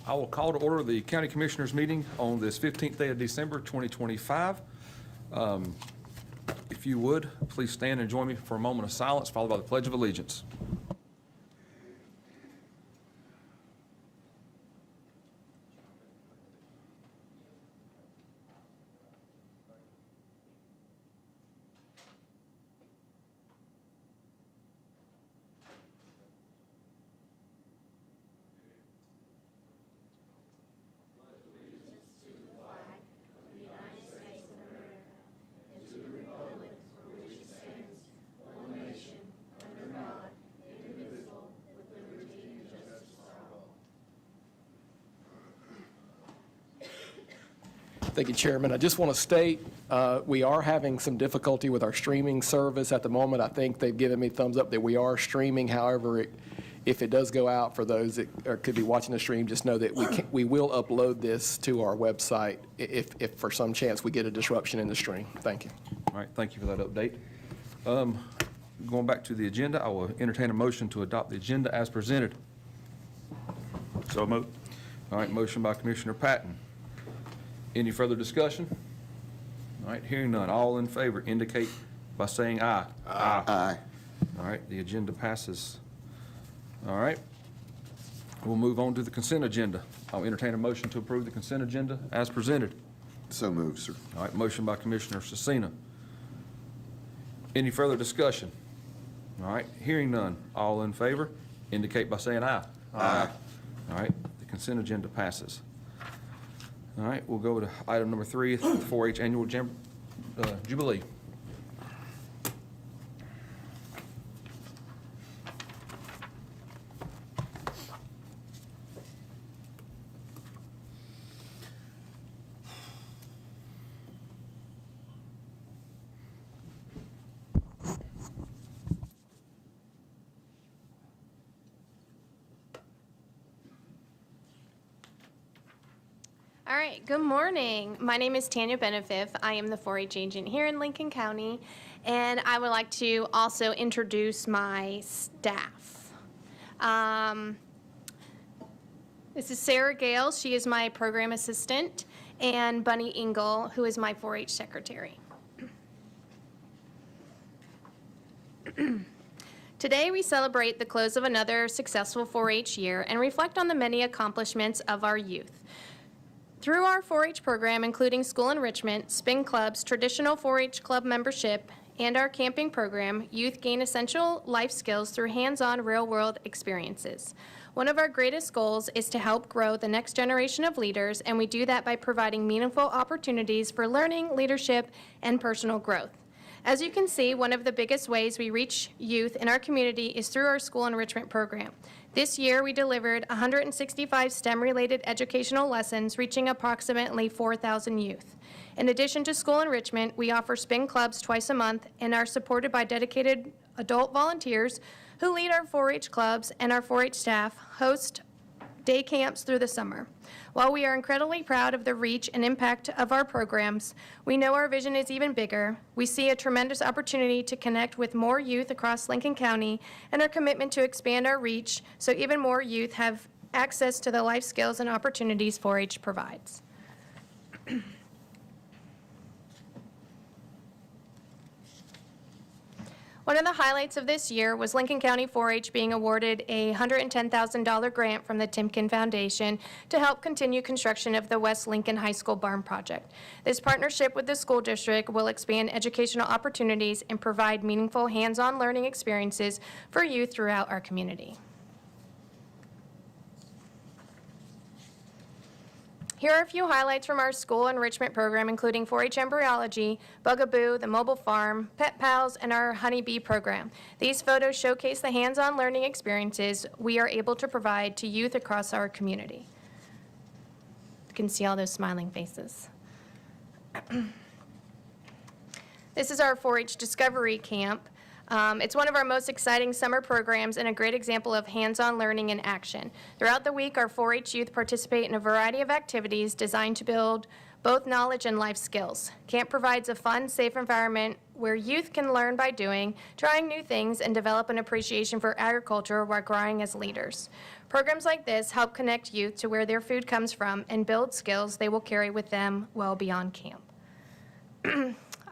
I will call to order the County Commissioners meeting on this 15th day of December 2025. If you would, please stand and join me for a moment of silence, followed by the Pledge of Allegiance. Thank you, Chairman. I just want to state we are having some difficulty with our streaming service at the moment. I think they've given me thumbs up that we are streaming. However, if it does go out for those that could be watching the stream, just know that we will upload this to our website if for some chance we get a disruption in the stream. Thank you. All right, thank you for that update. Going back to the agenda, I will entertain a motion to adopt the agenda as presented. So moved. All right, motion by Commissioner Patton. Any further discussion? All right, hearing none. All in favor indicate by saying aye. Aye. Aye. All right, the agenda passes. All right, we'll move on to the consent agenda. I'll entertain a motion to approve the consent agenda as presented. So moved, sir. All right, motion by Commissioner Cecina. Any further discussion? All right, hearing none. All in favor indicate by saying aye. Aye. All right, the consent agenda passes. All right, we'll go to item number 3, the 4-H Annual Jubilee. All right, good morning. My name is Tanya Benefiff. I am the 4-H agent here in Lincoln County, and I would like to also introduce my staff. This is Sarah Gale. She is my program assistant, and Bunny Engel, who is my 4-H secretary. Today, we celebrate the close of another successful 4-H year and reflect on the many accomplishments of our youth. Through our 4-H program, including school enrichment, spin clubs, traditional 4-H club membership, and our camping program, youth gain essential life skills through hands-on real-world experiences. One of our greatest goals is to help grow the next generation of leaders, and we do that by providing meaningful opportunities for learning, leadership, and personal growth. As you can see, one of the biggest ways we reach youth in our community is through our school enrichment program. This year, we delivered 165 STEM-related educational lessons, reaching approximately 4,000 youth. In addition to school enrichment, we offer spin clubs twice a month and are supported by dedicated adult volunteers who lead our 4-H clubs, and our 4-H staff host day camps through the summer. While we are incredibly proud of the reach and impact of our programs, we know our vision is even bigger. We see a tremendous opportunity to connect with more youth across Lincoln County, and our commitment to expand our reach so even more youth have access to the life skills and opportunities 4-H provides. One of the highlights of this year was Lincoln County 4-H being awarded a $110,000 grant from the Timken Foundation to help continue construction of the West Lincoln High School Barn project. This partnership with the school district will expand educational opportunities and provide meaningful hands-on learning experiences for youth throughout our community. Here are a few highlights from our school enrichment program, including 4-H embryology, Bugaboo, the mobile farm, Pet Pals, and our honeybee program. These photos showcase the hands-on learning experiences we are able to provide to youth across our community. You can see all those smiling faces. This is our 4-H Discovery Camp. It's one of our most exciting summer programs and a great example of hands-on learning in action. Throughout the week, our 4-H youth participate in a variety of activities designed to build both knowledge and life skills. Camp provides a fun, safe environment where youth can learn by doing, trying new things, and develop an appreciation for agriculture while growing as leaders. Programs like this help connect youth to where their food comes from and build skills they will carry with them well beyond camp.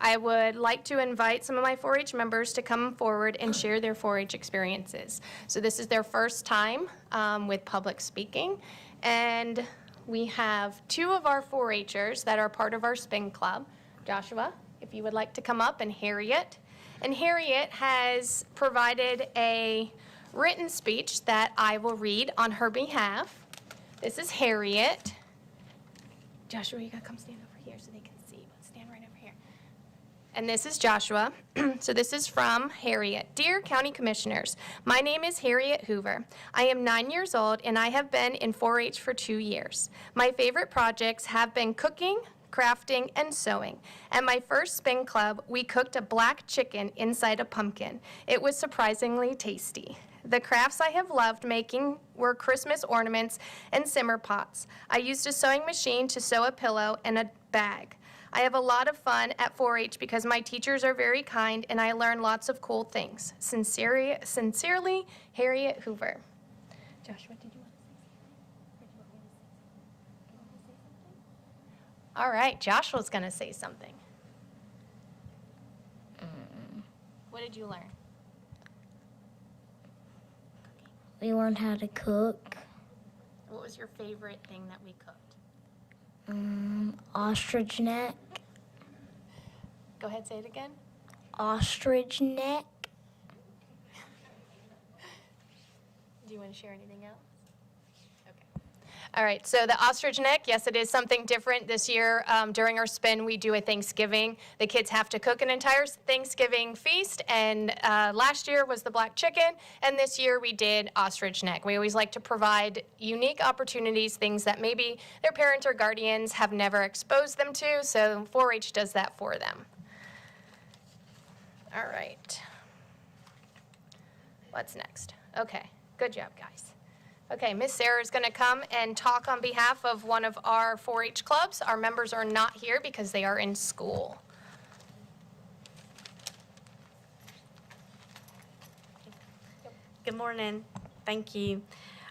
I would like to invite some of my 4-H members to come forward and share their 4-H experiences. So this is their first time with public speaking, and we have 2 of our 4-Hers that are part of our spin club. Joshua, if you would like to come up, and Harriet. And Harriet has provided a written speech that I will read on her behalf. This is Harriet. Joshua, you gotta come stand over here so they can see. Stand right over here. And this is Joshua. So this is from Harriet. Dear County Commissioners, my name is Harriet Hoover. I am 9 years old and I have been in 4-H for 2 years. My favorite projects have been cooking, crafting, and sewing. At my first spin club, we cooked a black chicken inside a pumpkin. It was surprisingly tasty. The crafts I have loved making were Christmas ornaments and simmer pots. I used a sewing machine to sew a pillow and a bag. I have a lot of fun at 4-H because my teachers are very kind and I learn lots of cool things. Sincerely, Harriet Hoover. Joshua, did you want to say something? All right, Joshua's going to say something. What did you learn? We learned how to cook. What was your favorite thing that we cooked? Ostrich neck. Go ahead, say it again. Ostrich neck. Do you want to share anything else? Okay. All right, so the ostrich neck, yes, it is something different. This year, during our spin, we do a Thanksgiving. The kids have to cook an entire Thanksgiving feast, and last year was the black chicken, and this year we did ostrich neck. We always like to provide unique opportunities, things that maybe their parents or guardians have never exposed them to, so 4-H does that for them. All right. What's next? Okay, good job, guys. Okay, Miss Sarah is going to come and talk on behalf of one of our 4-H clubs. Our members are not here because they are in school. Good morning. Thank you.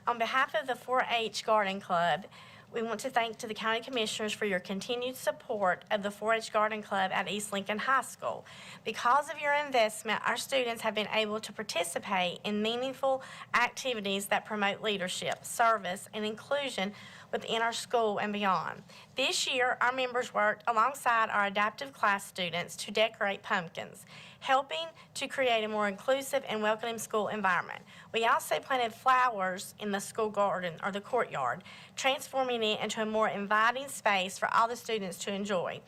On behalf of the 4-H Garden Club, we want to thank to the County Commissioners for your continued support of the 4-H Garden Club at East Lincoln High School. Because of your investment, our students have been able to participate in meaningful activities that promote leadership, service, and inclusion within our school and beyond. This year, our members worked alongside our adaptive class students to decorate pumpkins, helping to create a more inclusive and welcoming school environment. We also planted flowers in the school garden or the courtyard, transforming it into a more inviting space for all the students to enjoy.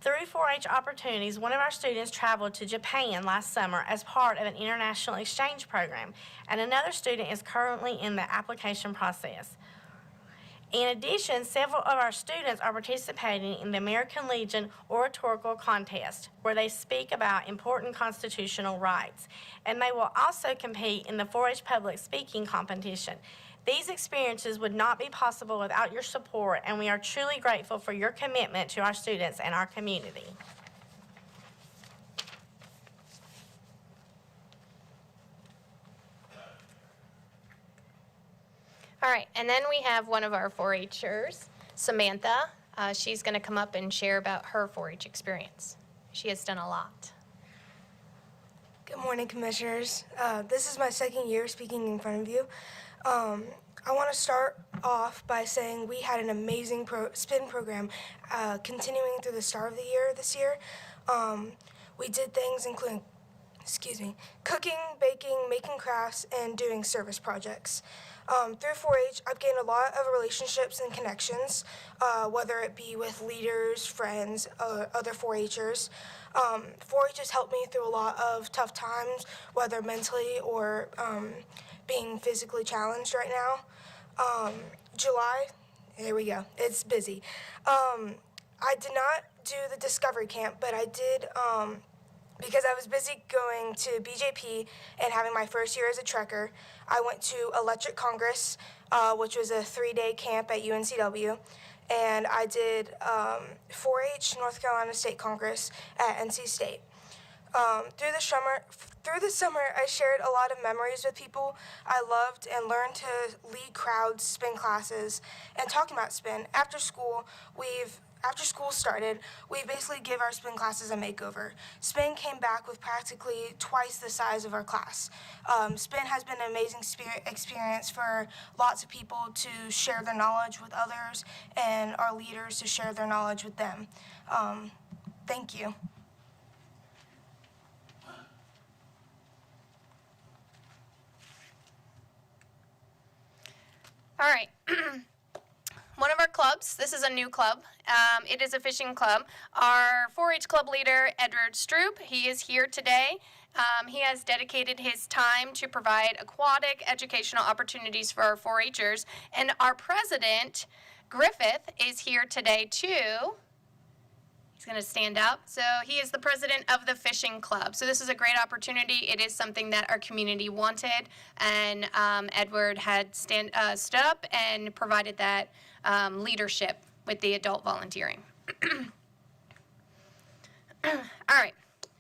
Through 4-H opportunities, one of our students traveled to Japan last summer as part of an international exchange program, and another student is currently in the application process. In addition, several of our students are participating in the American Legion Oratorical Contest, where they speak about important constitutional rights, and they will also compete in the 4-H Public Speaking Competition. These experiences would not be possible without your support, and we are truly grateful for your commitment to our students and our community. All right, and then we have one of our 4-Hers, Samantha. She's going to come up and share about her 4-H experience. She has done a lot. Good morning, Commissioners. This is my second year speaking in front of you. I want to start off by saying we had an amazing spin program continuing through the start of the year this year. We did things including, cooking, baking, making crafts, and doing service projects. Through 4-H, I've gained a lot of relationships and connections, whether it be with leaders, friends, other 4-Hers. 4-H has helped me through a lot of tough times, whether mentally or being physically challenged right now. July, here we go, it's busy. I did not do the Discovery Camp, but I did because I was busy going to BJP and having my first year as a trekker. I went to Electric Congress, which was a 3-day camp at UNCW, and I did 4-H North Carolina State Congress at NC State. Through the summer, I shared a lot of memories with people I loved and learned to lead crowds, spin classes, and talking about spin. After school started, we basically give our spin classes a makeover. Spin came back with practically twice the size of our class. Spin has been an amazing experience for lots of people to share their knowledge with others and our leaders to share their knowledge with them. Thank you. All right. One of our clubs, this is a new club. It is a fishing club. Our 4-H club leader, Edward Stroop, he is here today. He has dedicated his time to provide aquatic educational opportunities for our 4-Hers. And our president, Griffith, is here today too. He's going to stand up. So he is the president of the fishing club. So this is a great opportunity. It is something that our community wanted, and Edward had stood up and provided that leadership with the adult volunteering. All right.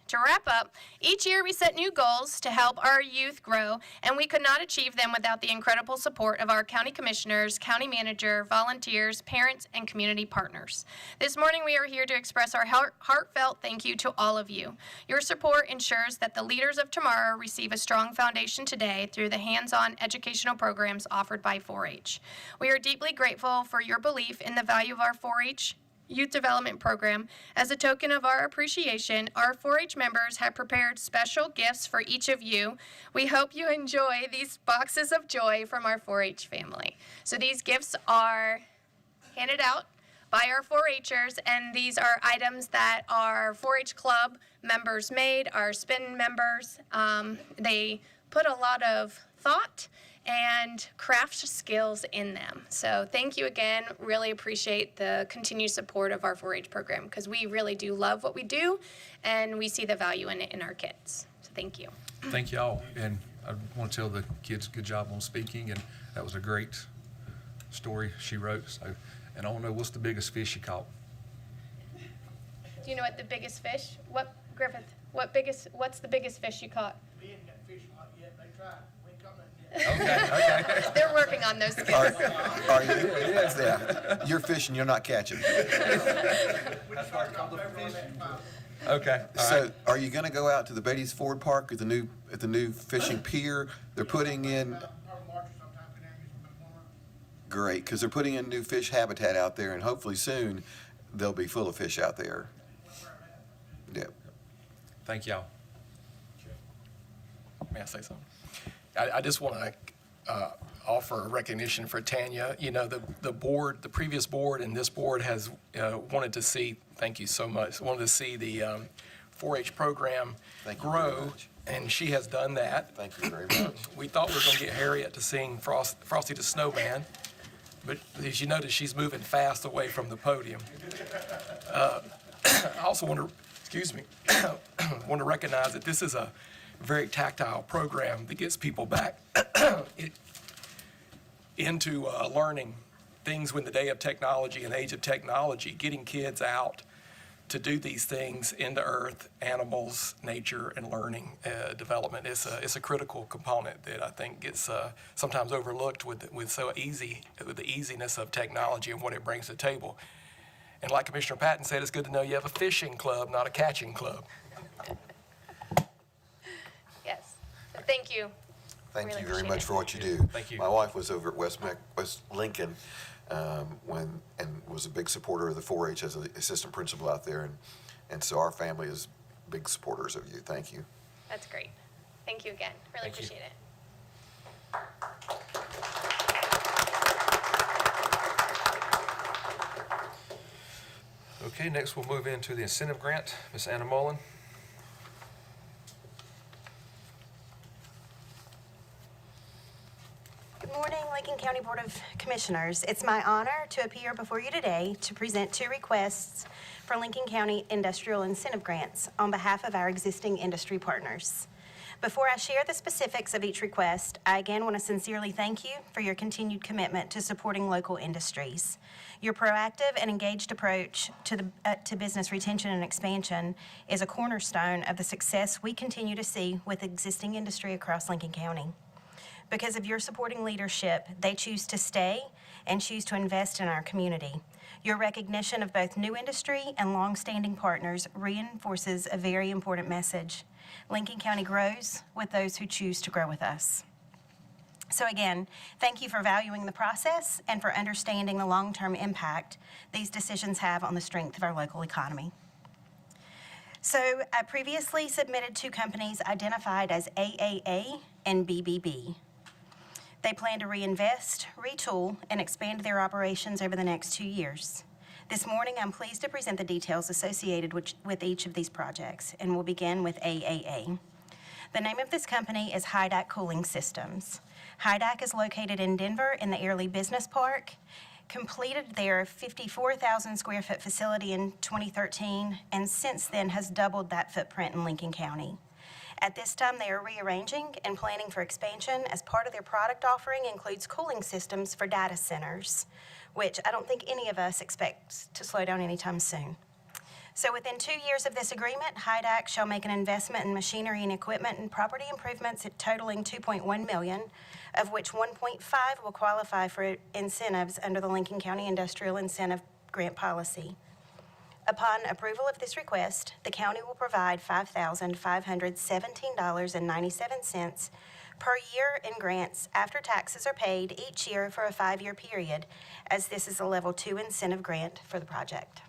To wrap up, each year we set new goals to help our youth grow, and we could not achieve them without the incredible support of our county commissioners, county manager, volunteers, parents, and community partners. This morning we are here to express our heartfelt thank you to all of you. Your support ensures that the leaders of tomorrow receive a strong foundation today through the hands-on educational programs offered by 4-H. We are deeply grateful for your belief in the value of our 4-H Youth Development Program. As a token of our appreciation, our 4-H members have prepared special gifts for each of you. We hope you enjoy these boxes of joy from our 4-H family. So these gifts are handed out by our 4-Hers, and these are items that our 4-H club members made, our spin members. They put a lot of thought and craft skills in them. So thank you again. Really appreciate the continued support of our 4-H program, because we really do love what we do and we see the value in it in our kids. So thank you. Thank y'all, and I want to tell the kids good job on speaking, and that was a great story she wrote. So, and I want to know, what's the biggest fish you caught? Do you know what the biggest fish? What, Griffith? What's the biggest fish you caught? We ain't got fish a lot yet. They tried. We ain't got nothing yet. Okay. They're working on those skills. Are you? Yeah. You're fishing, you're not catching. Okay. So, are you going to go out to the Beatties Ford Park at the new fishing pier? They're putting in. Great, because they're putting in new fish habitat out there, and hopefully soon they'll be full of fish out there. Yep. Thank y'all. May I say something? I just want to offer a recognition for Tanya. You know, the board, the previous board and this board has wanted to see, thank you so much, wanted to see the 4-H program Thank you grow, very much. and she has done that. Thank you very much. We thought we were going to get Harriet to sing Frosty the Snowman, but as you notice, she's moving fast away from the podium. I also want to recognize that this is a very tactile program that gets people back into learning things when the day of technology and age of technology, getting kids out to do these things into earth, animals, nature, and learning development. It's a critical component that I think gets sometimes overlooked with the easiness of technology and what it brings to the table. And like Commissioner Patton said, it's good to know you have a fishing club, not a catching club. Yes. So thank you. Thank Really you very appreciate much it. for what you do. Thank you. My wife was over at West Lincoln and was a big supporter of the 4-H as an assistant principal out there, and so our family is big supporters of you. Thank you. That's great. Thank you again. Really Thank you. appreciate it. Okay, next we'll move into the incentive grant. Ms. Anna Mullen. Good morning, Lincoln County Board of Commissioners. It's my honor to appear before you today to present 2 requests for Lincoln County Industrial Incentive Grants on behalf of our existing industry partners. Before I share the specifics of each request, I again want to sincerely thank you for your continued commitment to supporting local industries. Your proactive and engaged approach to business retention and expansion is a cornerstone of the success we continue to see with existing industry across Lincoln County. Because of your supporting leadership, they choose to stay and choose to invest in our community. Your recognition of both new industry and longstanding partners reinforces a very important message. Lincoln County grows with those who choose to grow with us. So again, thank you for valuing the process and for understanding the long-term impact these decisions have on the strength of our local economy. So I previously submitted 2 companies identified as AAA and BBB. They plan to reinvest, retool, and expand their operations over the next 2 years. This morning, I'm pleased to present the details associated with each of these projects, and we'll begin with AAA. The name of this company is Hydac Cooling Systems. Hydac is located in Denver in the Airlie Business Park, completed their 54,000 square foot facility in 2013, and since then has doubled that footprint in Lincoln County. At this time, they are rearranging and planning for expansion as part of their product offering includes cooling systems for data centers, which I don't think any of us expect to slow down anytime soon. So within 2 years of this agreement, Hydac shall make an investment in machinery and equipment and property improvements totaling $2.1 million, of which $1.5 will qualify for incentives under the Lincoln County Industrial Incentive Grant Policy. Upon approval of this request, the county will provide $5,517.97 per year in grants after taxes are paid each year for a 5-year period, as this is a Level 2 incentive grant for the project.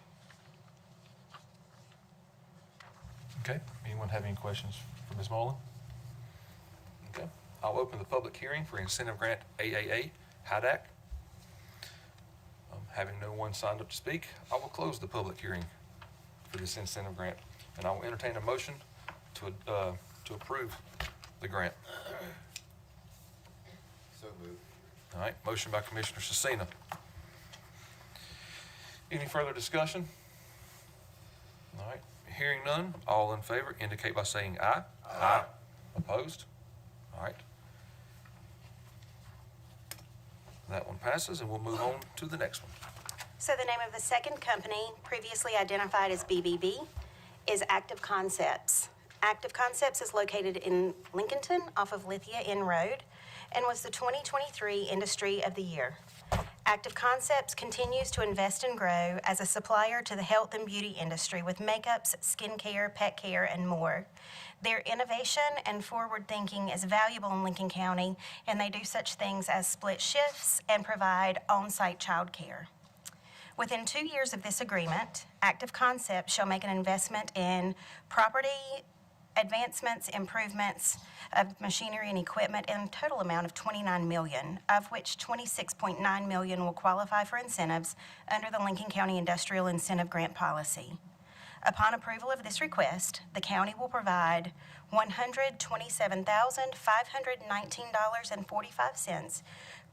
Okay, anyone have any questions for Ms. Mullen? Okay, I'll open the public hearing for incentive grant AAA Hydac. Having no one signed up to speak, I will close the public hearing for this incentive grant, and I will entertain a motion to approve the grant. So moved. All right, motion by Commissioner Cecina. Any further discussion? All right, hearing none, all in favor indicate by saying aye. Aye. Opposed? All right. That one passes, and we'll move on to the next one. So the name of the second company, previously identified as BBB, is Active Concepts. Active Concepts is located in Lincolnton off of Lithia Inn Road and was the 2023 Industry of the Year. Active Concepts continues to invest and grow as a supplier to the health and beauty industry with makeups, skincare, pet care, and more. Their innovation and forward thinking is valuable in Lincoln County, and they do such things as split shifts and provide on-site childcare. Within 2 years of this agreement, Active Concepts shall make an investment in property advancements, improvements of machinery and equipment in a total amount of $29 million, of which $26.9 million will qualify for incentives under the Lincoln County Industrial Incentive Grant Policy. Upon approval of this request, the county will provide $127,519.45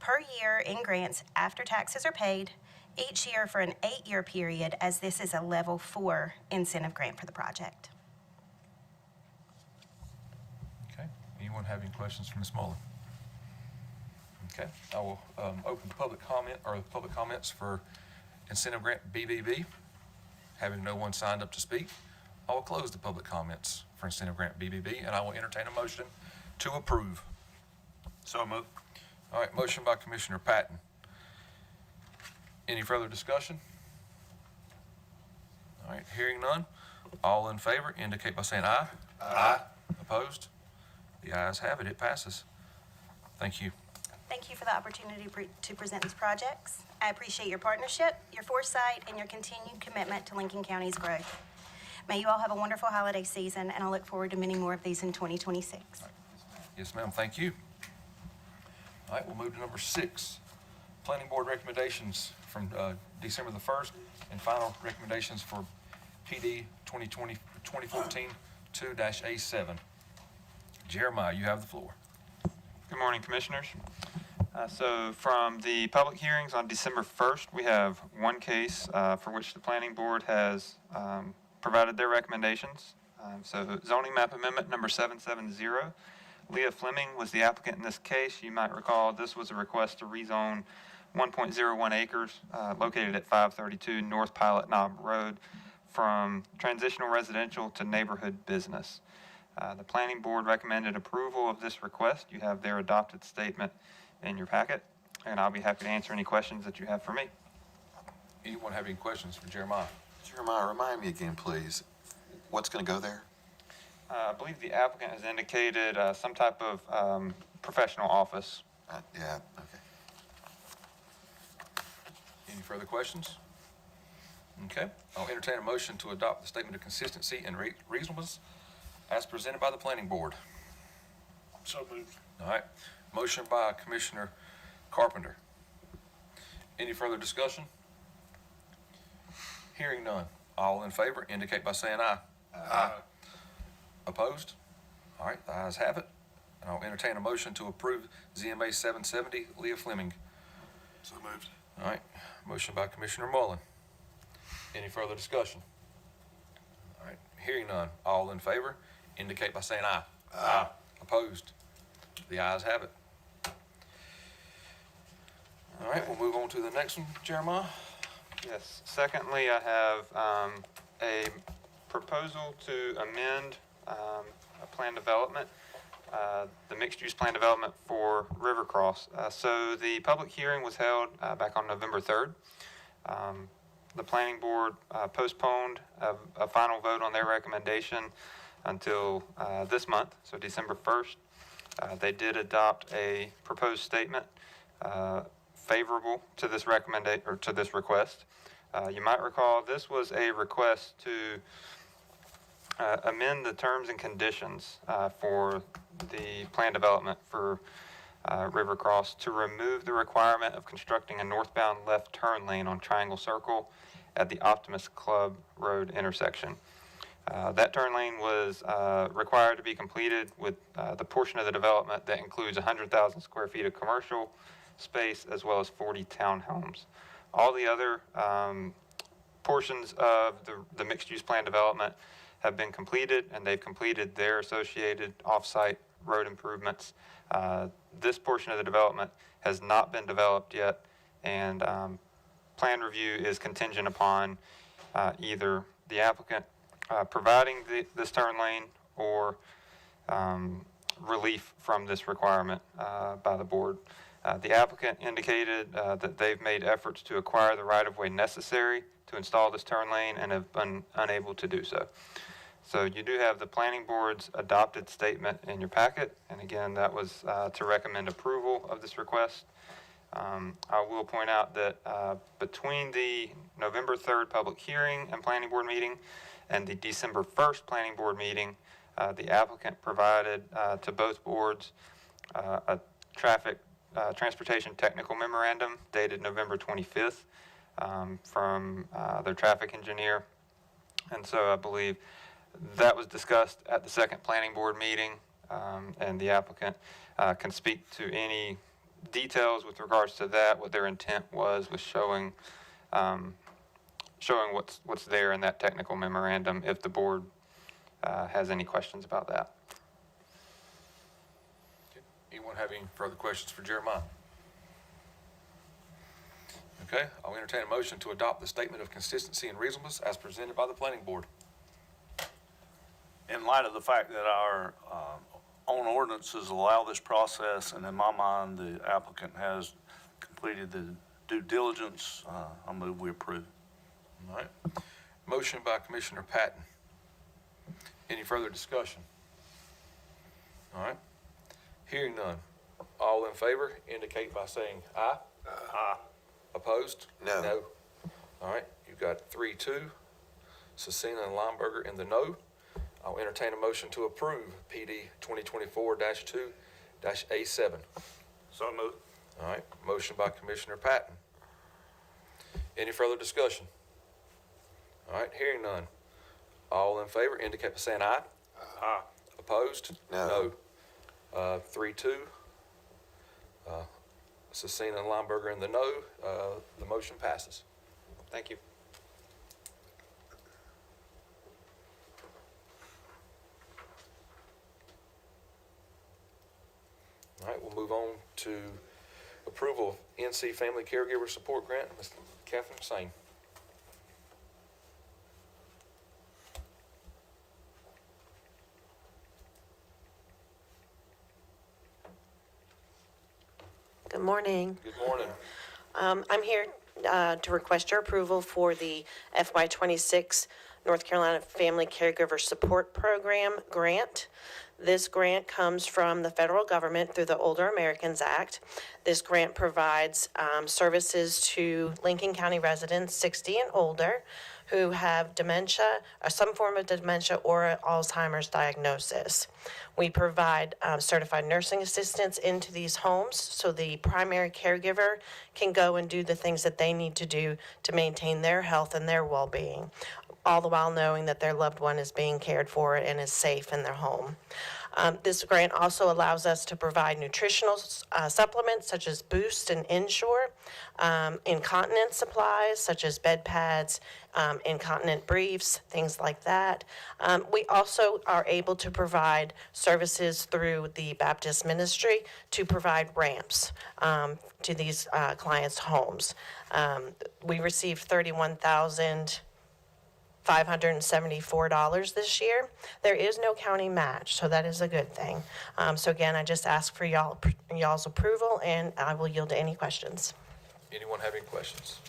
per year in grants after taxes are paid, each year for an 8-year period, as this is a Level 4 incentive grant for the project. Okay, anyone have any questions for Ms. Mullen? Okay, I will open the public comment, or the public comments for incentive grant BBB. Having no one signed up to speak, I will close the public comments for incentive grant BBB, and I will entertain a motion to approve. So moved. All right, motion by Commissioner Patton. Any further discussion? All right, hearing none, all in favor indicate by saying aye. Aye. Opposed? The ayes have it, it passes. Thank you. Thank you for the opportunity to present these projects. I appreciate your partnership, your foresight, and your continued commitment to Lincoln County's growth. May you all have a wonderful holiday season, and I look forward to many more of these in 2026. Yes, ma'am, thank you. All right, we'll move to number 6. Planning Board recommendations from December the 1st and final recommendations for PD 2014-2-A7. Jeremiah, you have the floor. Good morning, Commissioners. So from the public hearings on December 1st, we have one case for which the Planning Board has provided their recommendations. So zoning map amendment number 770. Leah Fleming was the applicant in this case. You might recall this was a request to rezone 1.01 acres located at 532 North Pilot Knob Road from transitional residential to neighborhood business. The planning board recommended approval of this request. You have their adopted statement in your packet, and I'll be happy to answer any questions that you have for me. Anyone have any questions for Jeremiah? Jeremiah, remind me again, please, what's going to go there? I believe the applicant has indicated some type of professional office. Yeah, okay. Any further questions? Okay, I'll entertain a motion to adopt the statement of consistency and reasonableness as presented by the planning board. So moved. All right, motion by Commissioner Carpenter. Any further discussion? Hearing none. All in favor indicate by saying aye. Aye. Opposed? All right, the ayes have it. And I'll entertain a motion to approve ZMA 770, Leah Fleming. So moved. All right, motion by Commissioner Mullen. Any further discussion? All right, hearing none. All in favor indicate by saying aye. Aye. Opposed? The ayes have it. All right, we'll move on to the next one, Jeremiah. Yes. Secondly, I have a proposal to amend a plan development, the mixed-use plan development for Rivercross. So the public hearing was held back on November 3rd. The planning board postponed a final vote on their recommendation until this month, so December 1st. They did adopt a proposed statement favorable to this to this request. You might recall this was a request to amend the terms and conditions for the plan development for Rivercross to remove the requirement of constructing a northbound left turn lane on Triangle Circle at the Optimus Club Road intersection. That turn lane was required to be completed with the portion of the development that includes 100,000 square feet of commercial space as well as 40 townhomes. All the other portions of the mixed-use plan development have been completed, and they've completed their associated off-site road improvements. This portion of the development has not been developed yet, and plan review is contingent upon either the applicant providing this turn lane or relief from this requirement by the board. The applicant indicated that they've made efforts to acquire the right-of-way necessary to install this turn lane and have been unable to do so. So you do have the planning board's adopted statement in your packet, and again, that was to recommend approval of this request. I will point out that between the November 3rd public hearing and planning board meeting and the December 1st planning board meeting, the applicant provided to both boards a transportation technical memorandum dated November 25th from their traffic engineer. And so I believe that was discussed at the second planning board meeting, and the applicant can speak to any details with regards to that, what their intent was showing what's there in that technical memorandum if the board has any questions about that. Anyone have any further questions for Jeremiah? Okay, I'll entertain a motion to adopt the statement of consistency and reasonableness as presented by the planning board. In light of the fact that our own ordinances allow this process, and in my mind, the applicant has completed the due diligence, I move we approve. All right. Motion by Commissioner Patton. Any further discussion? All right. Hearing none. All in favor indicate by saying aye. Aye. Opposed? No. No. All right, you've got 3-2. Cecina and Lineberger in the no. I'll entertain a motion to approve PD 2024-2-A7. So moved. All right, motion by Commissioner Patton. Any further discussion? All right, hearing none. All in favor indicate by saying aye. Aye. Opposed? No. No. 3-2. Cecina and Lineberger in the no. The motion passes. Thank you. we'll move on to approval of NC Family Caregiver Support Grant. Ms. Catherine Sane. Good morning. Good morning. I'm here to request your approval for the FY26 North Carolina Family Caregiver Support Program grant. This grant comes from the federal government through the Older Americans Act. This grant provides services to Lincoln County residents 60 and older who have dementia, or some form of dementia, or Alzheimer's diagnosis. We provide certified nursing assistants into these homes so the primary caregiver can go and do the things that they need to do to maintain their health and their well-being, all the while knowing that their loved one is being cared for and is safe in their home. This grant also allows us to provide nutritional supplements such as Boost and Ensure, incontinence supplies such as bed pads, incontinent briefs, things like that. We also are able to provide services through the Baptist ministry to provide ramps to these clients' homes. We received $31,574 this year. There is no county match, so that is a good thing. So again, I just ask for y'all's approval, and I will yield to any questions. Anyone have any questions?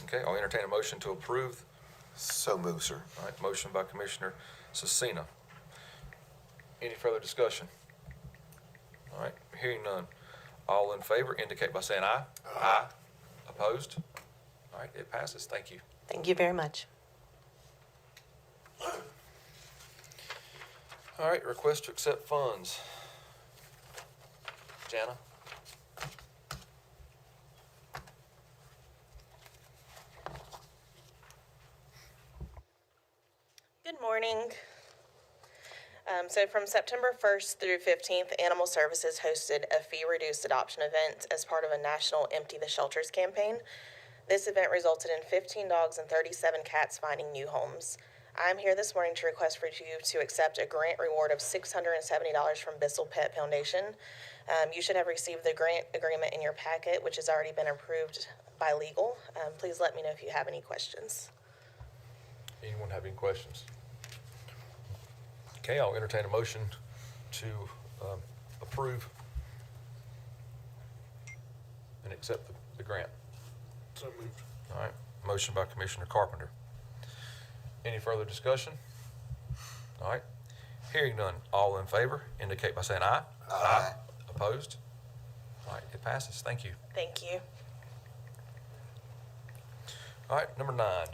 Okay, I'll entertain a motion to approve. So moved, sir. All right, motion by Commissioner Cecina. Any further discussion? All right, hearing none. All in favor indicate by saying aye. Aye. Opposed? All right, it passes. Thank you. Thank you very much. All right, request to accept funds. Jana? Good morning. So from September 1st through 15th, Animal Services hosted a fee-reduced adoption event as part of a national Empty the Shelters campaign. This event resulted in 15 dogs and 37 cats finding new homes. I'm here this morning to request for you to accept a grant reward of $670 from Bissell Pet Foundation. You should have received the grant agreement in your packet, which has already been approved by legal. Please let me know if you have any questions. Anyone have any questions? Okay, I'll entertain a motion to approve and accept the grant. So moved. All right, motion by Commissioner Carpenter. Any further discussion? All right, hearing none. All in favor indicate by saying aye. Aye. Opposed? All right, it passes. Thank you. Thank you. All right, number 9,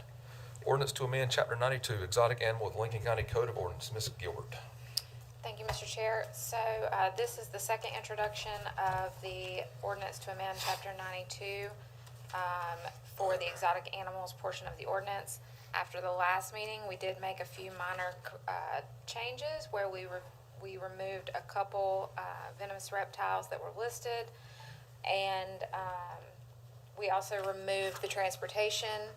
ordinance to amend Chapter 92, exotic animal with Lincoln County Code of Ordinance. Ms. Gilbert. Thank you, Mr. Chair. So this is the second introduction of the ordinance to amend Chapter 92 for the exotic animals portion of the ordinance. After the last meeting, we did make a few minor changes where we removed a couple venomous reptiles that were listed, and we also removed the transportation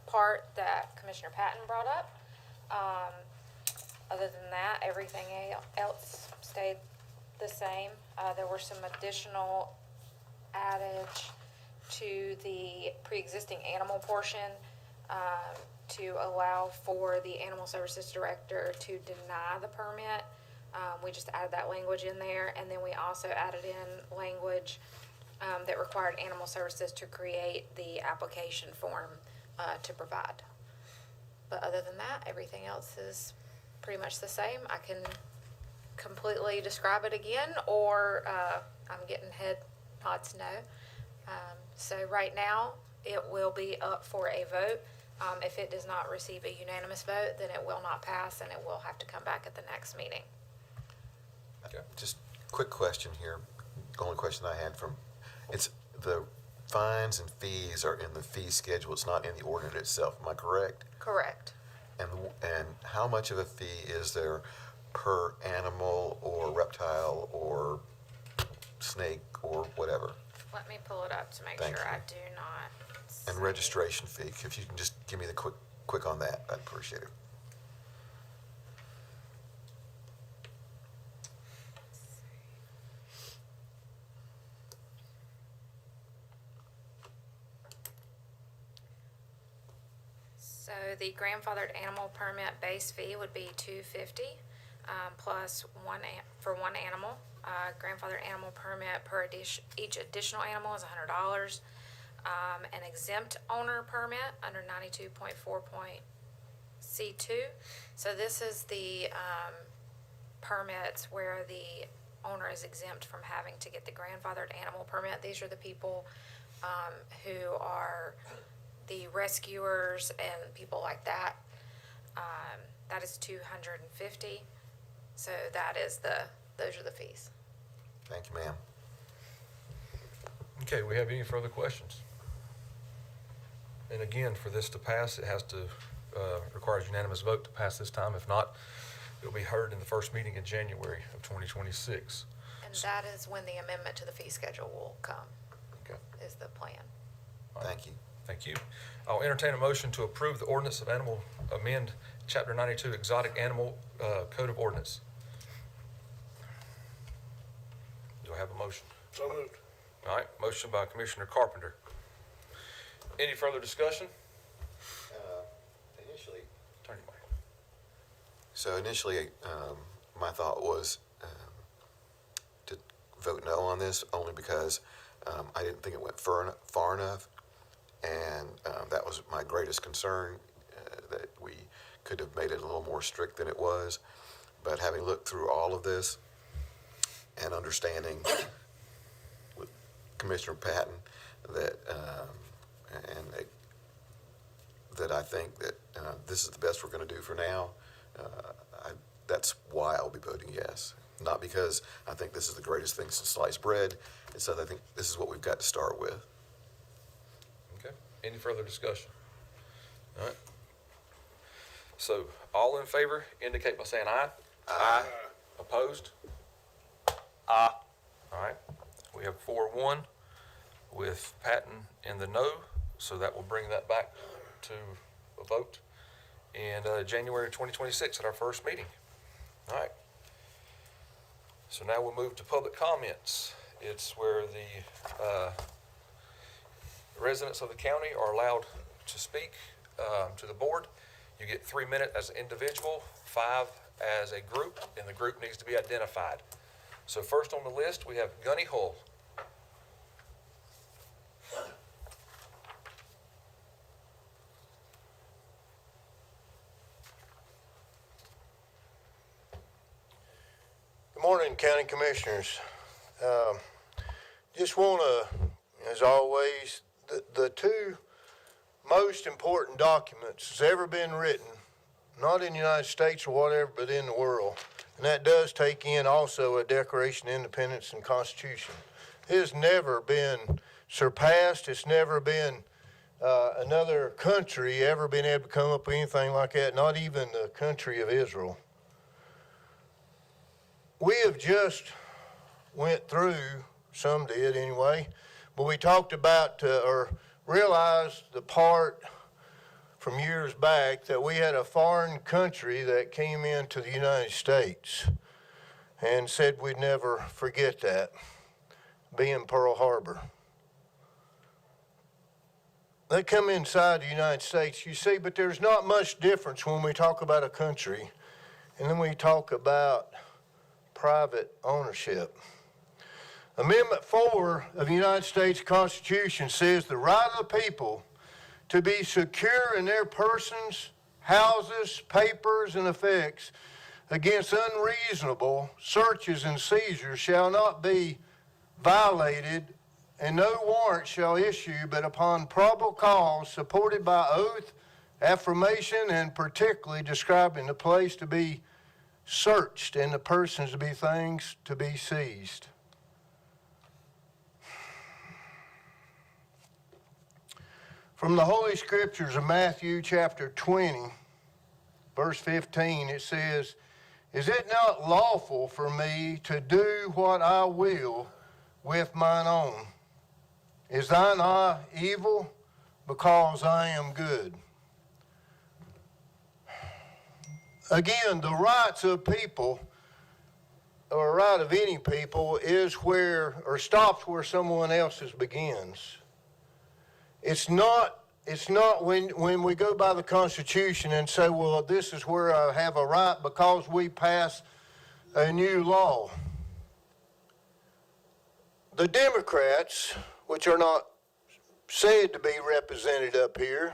part that Commissioner Patton brought up. Other than that, everything else stayed the same. There were some additional adage to the pre-existing animal portion to allow for the Animal Services Director to deny the permit. We just added that language in there, and then we also added in language that required Animal Services to create the application form to provide. But other than that, everything else is pretty much the same. I can completely describe it again, or I'm getting head nods no. So right now, it will be up for a vote. If it does not receive a unanimous vote, then it will not pass, and it will have to come back at the next meeting. Okay. Just quick question here. The only question I had it's the fines and fees are in the fee schedule. It's not in the ordinance itself. Am I correct? Correct. And how much of a fee is there per animal or reptile or snake or whatever? Let me pull it up to make Thank sure you. I do not. And registration fee, if you can just give me the quick on that, I'd appreciate it. So the grandfathered animal permit base fee would be $250 plus for one animal. Grandfathered animal permit per each additional animal is $100. An exempt owner permit under 92.4.C2. So this is the permits where the owner is exempt from having to get the grandfathered animal permit. These are the people who are the rescuers and people like that. That is $250. So those are the fees. Thank you, ma'am. Okay, we have any further questions? And again, for this to pass, it has to, requires unanimous vote to pass this time. If not, it'll be heard in the first meeting in January of 2026. And that is when the amendment to the fee schedule will come, Okay. is the plan. Thank you. Thank you. I'll entertain a motion to approve the ordinance of animal, amend Chapter 92 Exotic Animal Code of Ordinance. Do I have a motion? So moved. All right, motion by Commissioner Carpenter. Any further discussion? Initially, Turn your mic. So initially, my thought was to vote no on this only because I didn't think it went far enough, and that was my greatest concern, that we could have made it a little more strict than it was. But having looked through all of this and understanding with Commissioner Patton that that I think that this is the best we're going to do for now, that's why I'll be voting yes. Not because I think this is the greatest thing since sliced bread. It's that I think this is what we've got to start with. Okay, any further discussion? All right. So, all in favor indicate by saying aye. Aye. Opposed? Aye. All right, we have 4-1 with Patton in the no, so that will bring that back to a vote in January 2026 at our first meeting. All right. So now we'll move to public comments. It's where the residents of the county are allowed to speak to the board. You get 3 minutes as an individual, 5 as a group, and the group needs to be identified. So first on the list, we have Gunny Hull. Good morning, County Commissioners. Just want to, as always, the two most important documents that's ever been written, not in the United States or whatever, but in the world. And that does take in also a Declaration of Independence and Constitution. It has never been surpassed. It's never been another country ever been able to come up with anything like that, not even the country of Israel. We have just went through, some did anyway, but we talked about or realized the part from years back that we had a foreign country that came into the United States and said we'd never forget that, being Pearl Harbor. They come inside the United States, you see, but there's not much difference when we talk about a country and then we talk about private ownership. Amendment 4 of the United States Constitution says the right of the people to be secure in their persons, houses, papers, and effects against unreasonable searches and seizures shall not be violated, and no warrant shall issue but upon probable cause supported by oath, affirmation, and particularly describing the place to be searched and the persons to be things to be seized. From the Holy Scriptures of Matthew chapter 20, verse 15, it says, "Is it not lawful for me to do what I will with mine own? Is thine eye evil because I am good?" Again, the rights of people, or right of any people, is where, or stops where someone else's begins. It's not it's not when we go by the Constitution and say, well, this is where I have a right because we pass a new law. The Democrats, which are not said to be represented up here,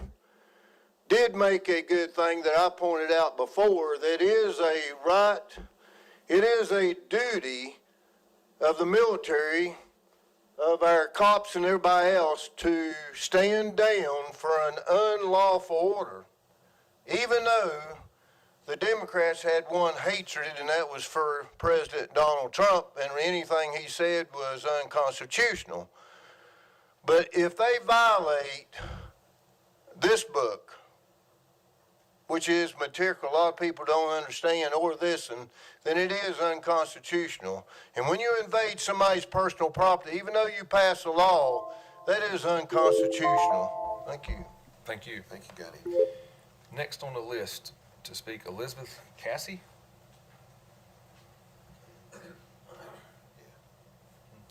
did make a good thing that I pointed out before, that is a right, it is a duty of the military, of our cops and everybody else, to stand down for an unlawful order, even though the Democrats had one hatred, and that was for President Donald Trump, and anything he said was unconstitutional. But if they violate this book, which is material a lot of people don't understand or listen, then it is unconstitutional. And when you invade somebody's personal property, even though you pass a law, that is unconstitutional. Thank you. Thank you. Thank you, Gotti. Next on the list to speak, Elizabeth Cassie. It's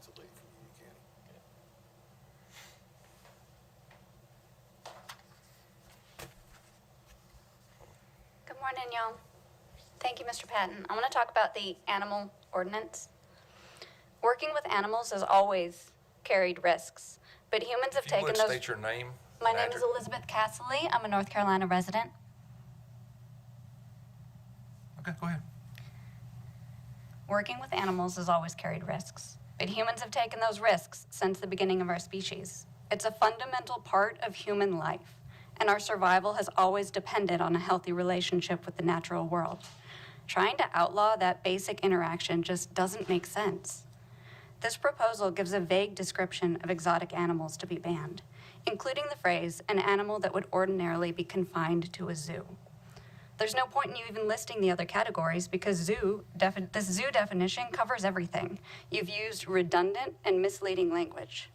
a lady from Union County. Good morning, y'all. Thank you, Mr. Patton. I want to talk about the animal ordinance. Working with animals has always carried risks, but humans have If you taken would those... state your name. My and name is address. Elizabeth Castley. I'm a North Carolina resident. Okay, go ahead. Working with animals has always carried risks, but humans have taken those risks since the beginning of our species. It's a fundamental part of human life, and our survival has always depended on a healthy relationship with the natural world. Trying to outlaw that basic interaction just doesn't make sense. This proposal gives a vague description of exotic animals to be banned, including the phrase, an animal that would ordinarily be confined to a zoo. There's no point in you even listing the other categories because this zoo definition covers everything. You've used redundant and misleading language.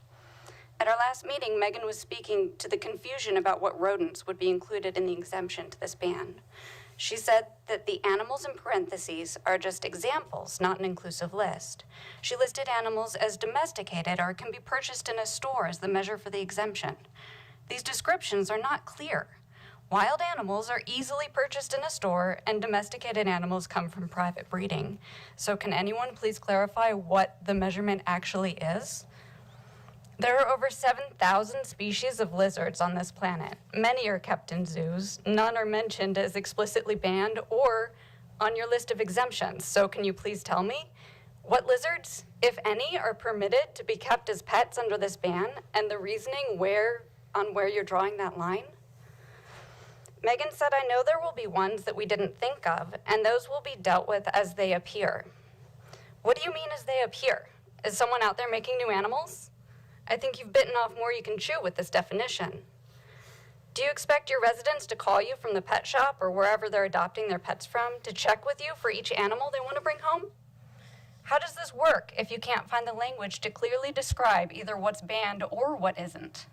At our last meeting, Megan was speaking to the confusion about what rodents would be included in the exemption to this ban. She said that the animals in parentheses are just examples, not an inclusive list. She listed animals as domesticated or can be purchased in a store as the measure for the exemption. These descriptions are not clear. Wild animals are easily purchased in a store, and domesticated animals come from private breeding. So can anyone please clarify what the measurement actually is? There are over 7,000 species of lizards on this planet. Many are kept in zoos. None are mentioned as explicitly banned or on your list of exemptions. So can you please tell me what lizards, if any, are permitted to be kept as pets under this ban, and the reasoning where you're drawing that line? Megan said, I know there will be ones that we didn't think of, and those will be dealt with as they appear. What do you mean as they appear? Is someone out there making new animals? I think you've bitten off more you can chew with this definition. Do you expect your residents to call you from the pet shop or wherever they're adopting their pets from to check with you for each animal they want to bring home? How does this work if you can't find the language to clearly describe either what's banned or what isn't?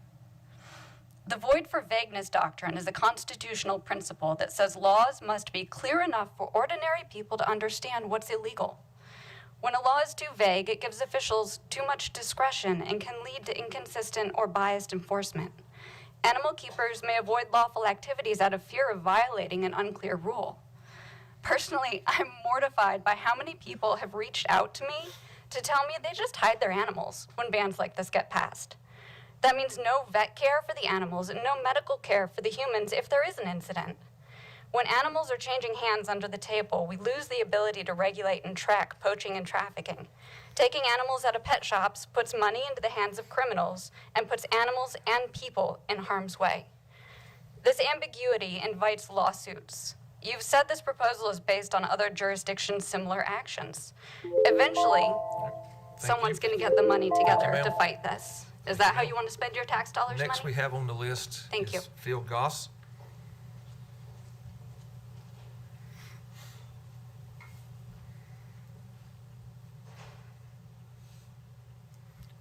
The void for vagueness doctrine is a constitutional principle that says laws must be clear enough for ordinary people to understand what's illegal. When a law is too vague, it gives officials too much discretion and can lead to inconsistent or biased enforcement. Animal keepers may avoid lawful activities out of fear of violating an unclear rule. Personally, I'm mortified by how many people have reached out to me to tell me they just hide their animals when bans like this get passed. That means no vet care for the animals and no medical care for the humans if there is an incident. When animals are changing hands under the table, we lose the ability to regulate and track poaching and trafficking. Taking animals out of pet shops puts money into the hands of criminals and puts animals and people in harm's way. This ambiguity invites lawsuits. You've said this proposal is based on other jurisdictions' similar actions. Eventually, someone's going to get the money together to fight this. Is that how you want to spend your tax dollars money? Next we have on the list Thank you. is Phil Goss.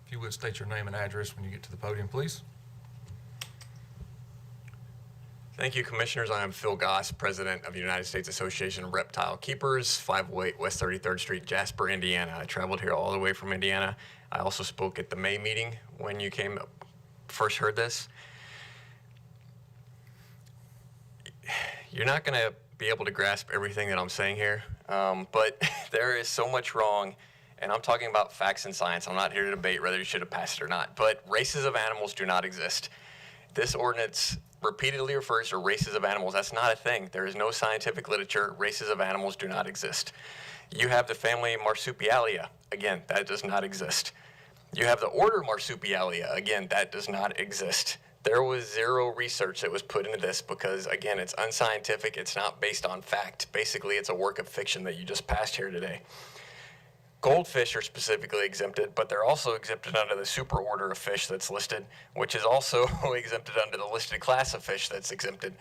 If you would state your name and address when you get to the podium, please. Thank you, Commissioners. I am Phil Goss, President of the United States Association of Reptile Keepers, 508 West 33rd Street, Jasper, Indiana. I traveled here all the way from Indiana. I also spoke at the May meeting when you first heard this. You're not going to be able to grasp everything that I'm saying here, but there is so much wrong, and I'm talking about facts and science. I'm not here to debate whether you should have passed it or not, but races of animals do not exist. This ordinance repeatedly refers to races of animals. That's not a thing. There is no scientific literature. Races of animals do not exist. You have the family Marsupialia. Again, that does not exist. You have the order Marsupialia. Again, that does not exist. There was zero research that was put into this because, again, it's unscientific. It's not based on fact. Basically, it's a work of fiction that you just passed here today. Goldfish are specifically exempted, but they're also exempted under the superorder of fish that's listed, which is also exempted under the listed class of fish that's exempted.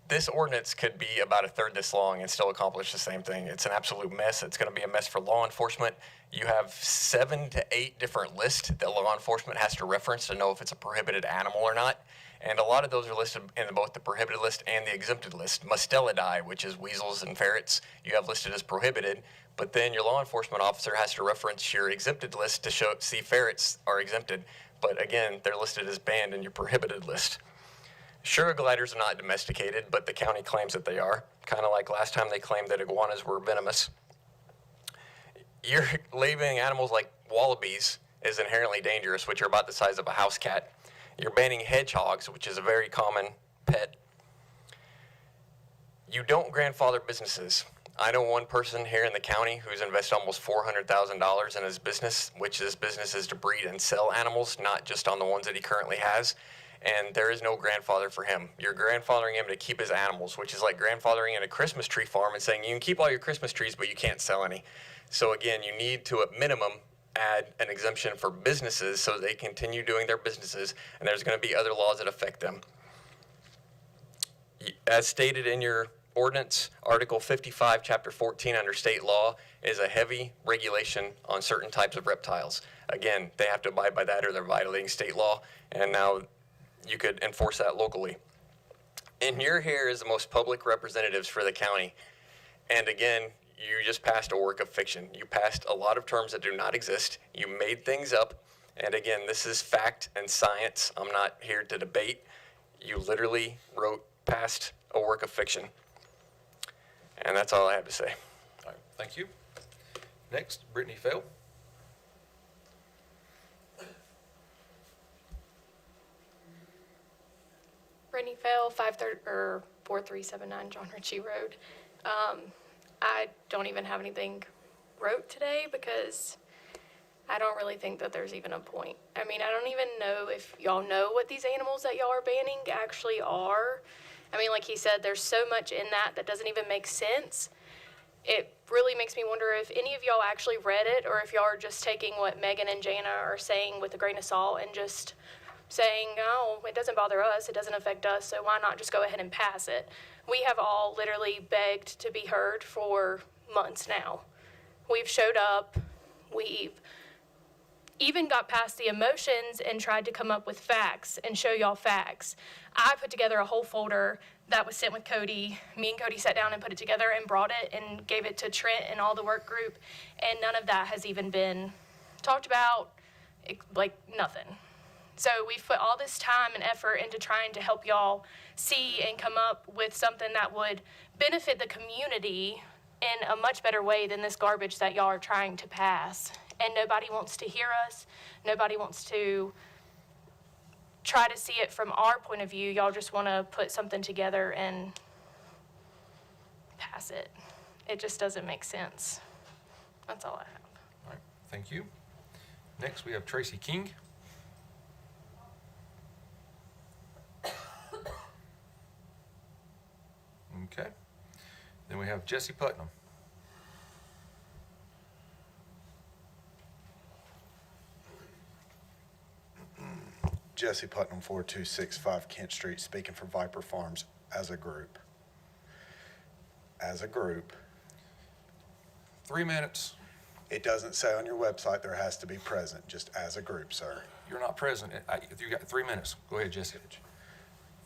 This ordinance could be about a third this long and still accomplish the same thing. It's an absolute mess. It's going to be a mess for law enforcement. You have 7 to 8 different lists that law enforcement has to reference to know if it's a prohibited animal or not. And a lot of those are listed in both the prohibited list and the exempted list. Mustelidae, which is weasels and ferrets, you have listed as prohibited, but then your law enforcement officer has to reference your exempted list to see ferrets are exempted. But again, they're listed as banned in your prohibited list. Sugar gliders are not domesticated, but the county claims that they are, kind of like last time they claimed that iguanas were venomous. You're labeling animals like wallabies as inherently dangerous, which are about the size of a house cat. You're banning hedgehogs, which is a very common pet. You don't grandfather businesses. I know one person here in the county who's invested almost $400,000 in his business, which this business is to breed and sell animals, not just on the ones that he currently has. And there is no grandfather for him. You're grandfathering him to keep his animals, which is like grandfathering in a Christmas tree farm and saying you can keep all your Christmas trees, but you can't sell any. So again, you need to, at minimum, add an exemption for businesses so they continue doing their businesses, and there's going to be other laws that affect them. As stated in your ordinance, Article 55, Chapter 14 under state law is a heavy regulation on certain types of reptiles. Again, they have to abide by that or they're violating state law, and now you could enforce that locally. And you're here as the most public representatives for the county. And again, you just passed a work of fiction. You passed a lot of terms that do not exist. You made things up. And again, this is fact and science. I'm not here to debate. You literally passed a work of fiction. And that's all I have to say. All right, thank you. Next, Brittany Fell. Brittany Fell, 4379 John Ritchie Road. I don't even have anything wrote today because I don't really think that there's even a point. I mean, I don't even know if y'all know what these animals that y'all are banning actually are. I mean, like he said, there's so much in that doesn't even make sense. It really makes me wonder if any of y'all actually read it or if y'all are just taking what Megan and Jana are saying with a grain of salt and just saying, oh, it doesn't bother us, it doesn't affect us, so why not just go ahead and pass it? We have all literally begged to be heard for months now. We've showed up, we've even got past the emotions and tried to come up with facts and show y'all facts. I put together a whole folder that was sent with Cody. Me and Cody sat down and put it together and brought it and gave it to Trent and all the work group, and none of that has even been talked about, like nothing. So we've put all this time and effort into trying to help y'all see and come up with something that would benefit the community in a much better way than this garbage that y'all are trying to pass. And nobody wants to hear us. Nobody wants to try to see it from our point of view. Y'all just want to put something together and pass it. It just doesn't make sense. That's all I have. All right, thank you. Next, we have Tracy King. Okay. Then we have Jesse Putnam. Jesse Putnam, 4265 Kent Street, speaking for Viper Farms as a group. As a group. 3 minutes. It doesn't say on your website there has to be present, just as a group, sir. You're not present. You got 3 minutes. Go ahead, Jesse.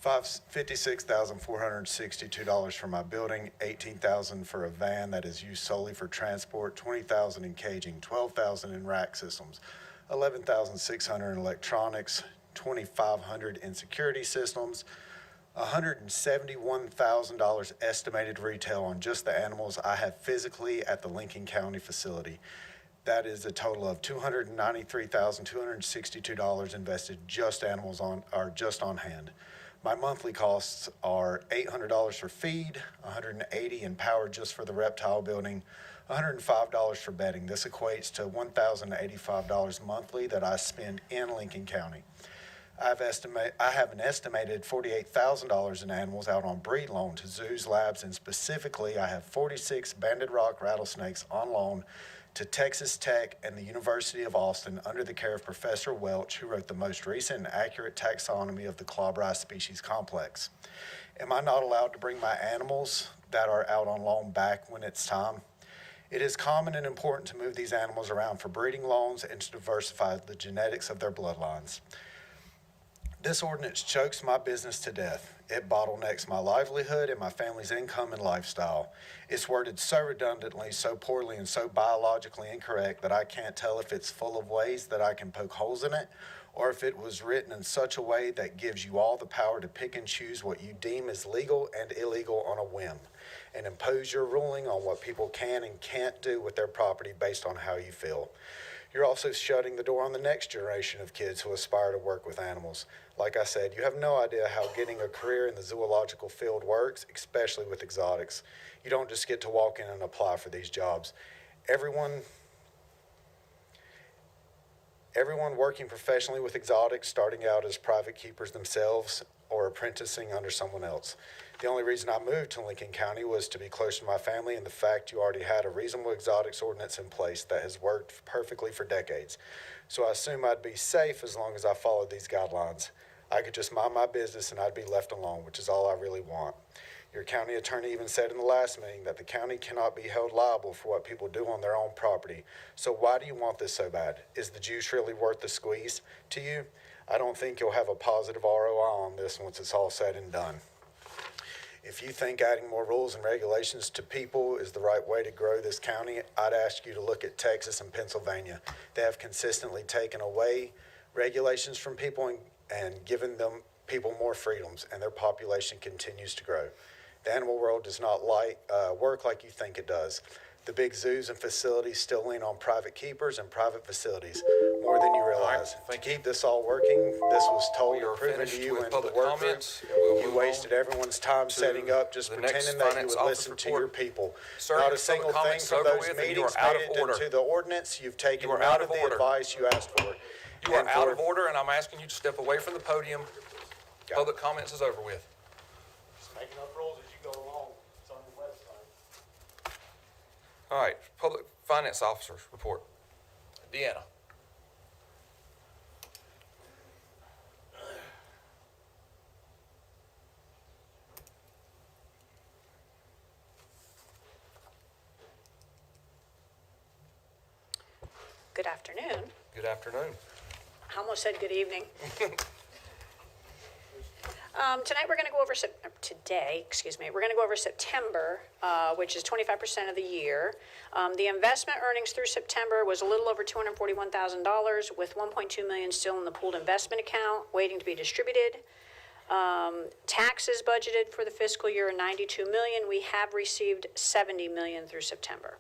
$56,462 for my building, $18,000 for a van that is used solely for transport, $20,000 in caging, $12,000 in rack systems, $11,600 in electronics, $2,500 in security systems, $171,000 estimated retail on just the animals I have physically at the Lincoln County facility. That is a total of $293,262 invested just just on hand. My monthly costs are $800 for feed, $180 in power just for the reptile building, $105 for bedding. This equates to $1,085 monthly that I spend in Lincoln County. I have an estimated $48,000 in animals out on breed loan to zoos, labs, and specifically I have 46 banded rock rattlesnakes on loan to Texas Tech and the University of Austin under the care of Professor Welch, who wrote the most recent and accurate taxonomy of the clobri species complex. Am I not allowed to bring my animals that are out on loan back when it's time? It is common and important to move these animals around for breeding loans and to diversify the genetics of their bloodlines. This ordinance chokes my business to death. It bottlenecks my livelihood and my family's income and lifestyle. It's worded so redundantly, so poorly, and so biologically incorrect that I can't tell if it's full of ways that I can poke holes in it, or if it was written in such a way that gives you all the power to pick and choose what you deem as legal and illegal on a whim, and impose your ruling on what people can and can't do with their property based on how you feel. You're also shutting the door on the next generation of kids who aspire to work with animals. Like I said, you have no idea how getting a career in the zoological field works, especially with exotics. You don't just get to walk in and apply for these jobs. Everyone working professionally with exotics, starting out as private keepers themselves or apprenticing under someone else. The only reason I moved to Lincoln County was to be close to my family and the fact you already had a reasonable exotics ordinance in place that has worked perfectly for decades. So I assume I'd be safe as long as I followed these guidelines. I could just mind my business and I'd be left alone, which is all I really want. Your county attorney even said in the last meeting that the county cannot be held liable for what people do on their own property. So why do you want this so bad? Is the juice really worth the squeeze to you? I don't think you'll have a positive ROI on this once it's all said and done. If you think adding more rules and regulations to people is the right way to grow this county, I'd ask you to look at Texas and Pennsylvania. They have consistently taken away regulations from people and given them people more freedoms, and their population continues to grow. The animal world does not work like you think it does. The big zoos and facilities still lean on private keepers and private facilities more than you realize. To keep this all working, this was told and proven to you in the workroom. You wasted everyone's time setting up, just pretending that you would listen to your people. Not a single thing from those meetings made it into the ordinance. You've taken none of the advice you asked for. You are out of order, and I'm asking you to step away from the podium. Public comments is over with. Just making up rules as you go along. It's on your website. All right, Public Finance Officer's report. Deanna. Good afternoon. Good afternoon. I almost said good evening. Tonight we're going to go over we're going to go over September, which is 25% of the year. The investment earnings through September was a little over $241,000, with $1.2 million still in the pooled investment account waiting to be distributed. Taxes budgeted for the fiscal year are $92 million. We have received $70 million through September.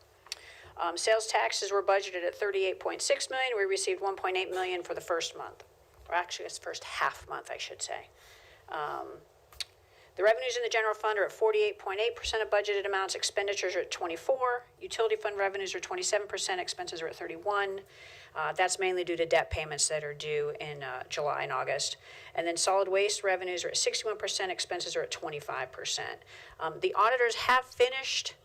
Sales taxes were budgeted at $38.6 million. We received $1.8 million for the first month, or actually it's first half month, I should say. The revenues in the general fund are at 48.8% of budgeted amounts. Expenditures are at 24%. Utility fund revenues are 27%. Expenses are at 31%. That's mainly due to debt payments that are due in July and August. And then solid waste revenues are at 61%. Expenses are at 25%. The auditors have finished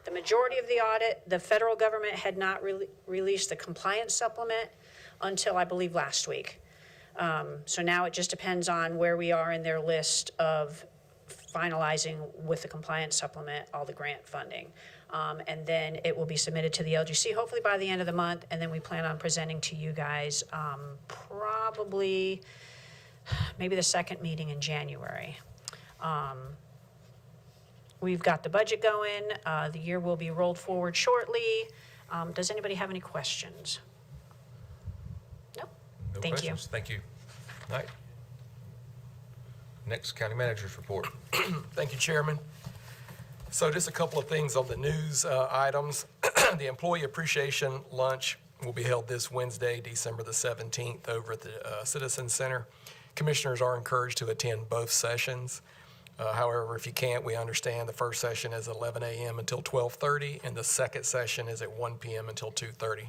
the majority of the audit. The federal government had not released the compliance supplement until I believe last week. So now it just depends on where we are in their list of finalizing with the compliance supplement all the grant funding. And then it will be submitted to the LGC hopefully by the end of the month, and then we plan on presenting to you guys probably maybe the second meeting in January. We've got the budget going. The year will be rolled forward shortly. Does anybody have any questions? No questions. Thank you. All right. Next, County Manager's report. Thank you, Chairman. So just a couple of things on the news items. The Employee Appreciation Lunch will be held this Wednesday, December the 17th, over at the Citizen Center. Commissioners are encouraged to attend both sessions. However, if you can't, we understand the first session is 11 a.m. until 12:30, and the second session is at 1 p.m. until 2:30.